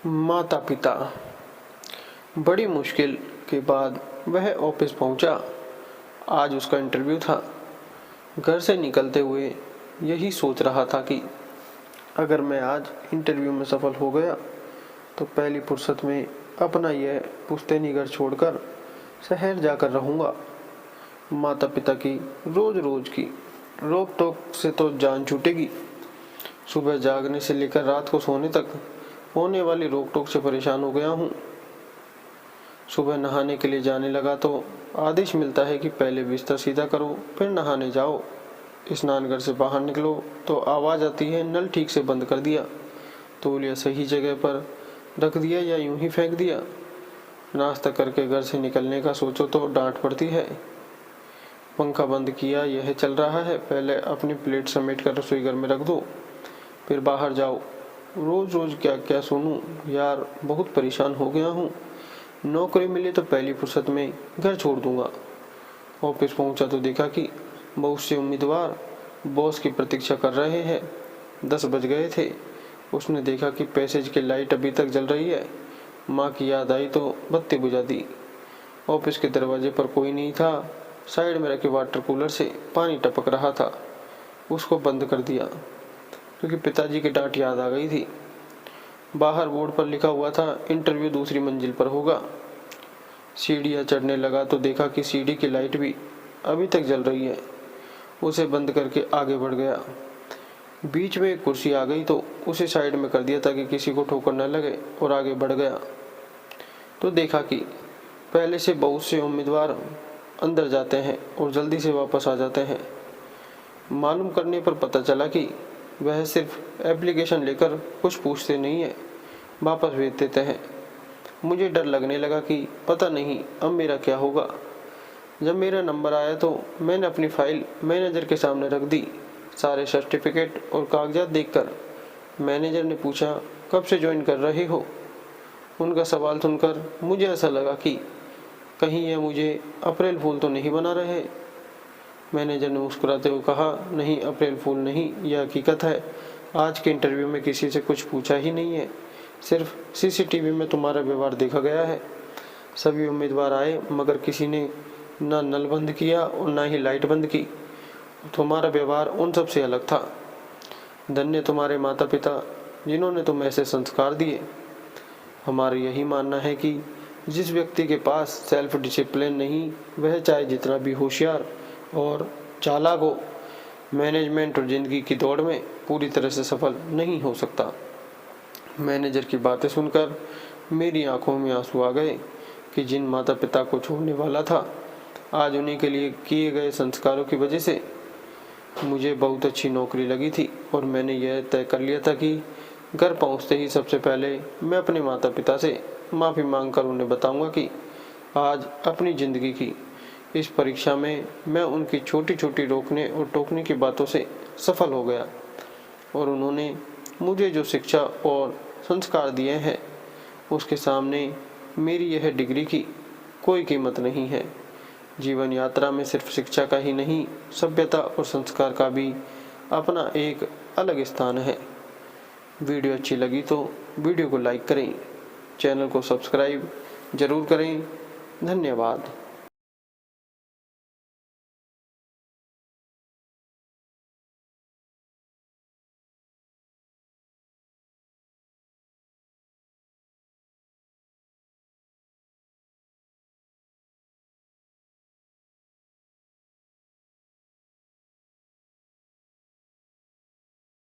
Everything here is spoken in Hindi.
माता पिता। बड़ी मुश्किल के बाद वह ऑफिस पहुंचा। आज उसका इंटरव्यू था। घर से निकलते हुए यही सोच रहा था कि अगर मैं आज इंटरव्यू में सफल हो गया तो पहली फुर्सत में अपना यह पुश्तैनी घर छोड़कर शहर जाकर रहूँगा। माता पिता की रोज रोज की रोक टोक से तो जान छूटेगी। सुबह जागने से लेकर रात को सोने तक होने वाली रोक टोक से परेशान हो गया हूँ। सुबह नहाने के लिए जाने लगा तो आदेश मिलता है कि पहले बिस्तर सीधा करो फिर नहाने जाओ। स्नान घर से बाहर निकलो तो आवाज़ आती है नल ठीक से बंद कर दिया, तौलिया सही जगह पर रख दिया या यूं ही फेंक दिया। नाश्ता करके घर से निकलने का सोचो तो डांट पड़ती है। पंखा बंद किया, यह चल रहा है, पहले अपनी प्लेट समेट कर रसोई घर में रख दो फिर बाहर जाओ। रोज रोज क्या क्या सुनूं यार, बहुत परेशान हो गया हूँ। नौकरी मिली तो पहली फुर्सत में घर छोड़ दूंगा। ऑफिस पहुंचा तो देखा कि बहुत से उम्मीदवार बॉस की प्रतीक्षा कर रहे हैं। 10 बज गए थे। उसने देखा कि पैसेज की लाइट अभी तक जल रही है। माँ की याद आई तो बत्ती बुझा दी। ऑफिस के दरवाजे पर कोई नहीं था। साइड में रखे वाटर कूलर से पानी टपक रहा था, उसको बंद कर दिया क्योंकि पिताजी की डांट याद आ गई थी। बाहर बोर्ड पर लिखा हुआ था इंटरव्यू दूसरी मंजिल पर होगा। सीढ़ियाँ चढ़ने लगा तो देखा कि सीढ़ी की लाइट भी अभी तक जल रही है। उसे बंद करके आगे बढ़ गया। बीच में एक कुर्सी आ गई तो उसे साइड में कर दिया ताकि किसी को ठोकर न लगे और आगे बढ़ गया तो देखा कि पहले से बहुत से उम्मीदवार अंदर जाते हैं और जल्दी से वापस आ जाते हैं। मालूम करने पर पता चला कि वह सिर्फ एप्लीकेशन लेकर कुछ पूछते नहीं है, वापस भेज देते हैं। मुझे डर लगने लगा कि पता नहीं अब मेरा क्या होगा। जब मेरा नंबर आया तो मैंने अपनी फाइल मैनेजर के सामने रख दी। सारे सर्टिफिकेट और कागजात देखकर मैनेजर ने पूछा कब से ज्वाइन कर रहे हो। उनका सवाल सुनकर मुझे ऐसा लगा कि कहीं यह मुझे अप्रैल फूल तो नहीं बना रहे। मैनेजर ने मुस्कुराते हुए कहा, नहीं अप्रैल फूल नहीं, यह हकीकत है। आज के इंटरव्यू में किसी से कुछ पूछा ही नहीं है, सिर्फ सीसीटीवी में तुम्हारा व्यवहार देखा गया है। सभी उम्मीदवार आए मगर किसी ने ना नल बंद किया और ना ही लाइट बंद की। तुम्हारा व्यवहार उन सब से अलग था। धन्य तुम्हारे माता पिता जिन्होंने तुम्हें ऐसे संस्कार दिए। हमारा यही मानना है कि जिस व्यक्ति के पास सेल्फ डिसिप्लिन नहीं, वह चाहे जितना भी होशियार और चालाक हो, मैनेजमेंट और जिंदगी की दौड़ में पूरी तरह से सफल नहीं हो सकता। मैनेजर की बातें सुनकर मेरी आंखों में आंसू आ गए कि जिन माता पिता को छोड़ने वाला था, आज उन्हीं के लिए किए गए संस्कारों की वजह से मुझे बहुत अच्छी नौकरी लगी थी और मैंने यह तय कर लिया था कि घर पहुंचते ही सबसे पहले मैं अपने माता पिता से माफ़ी मांगकर उन्हें बताऊंगा कि आज अपनी ज़िंदगी की इस परीक्षा में मैं उनकी छोटी छोटी रोकने और टोकने की बातों से सफल हो गया और उन्होंने मुझे जो शिक्षा और संस्कार दिए हैं उसके सामने मेरी यह डिग्री की कोई कीमत नहीं है। जीवन यात्रा में सिर्फ शिक्षा का ही नहीं, सभ्यता और संस्कार का भी अपना एक अलग स्थान है। वीडियो अच्छी लगी तो वीडियो को लाइक करें, चैनल को सब्सक्राइब जरूर करें। धन्यवाद।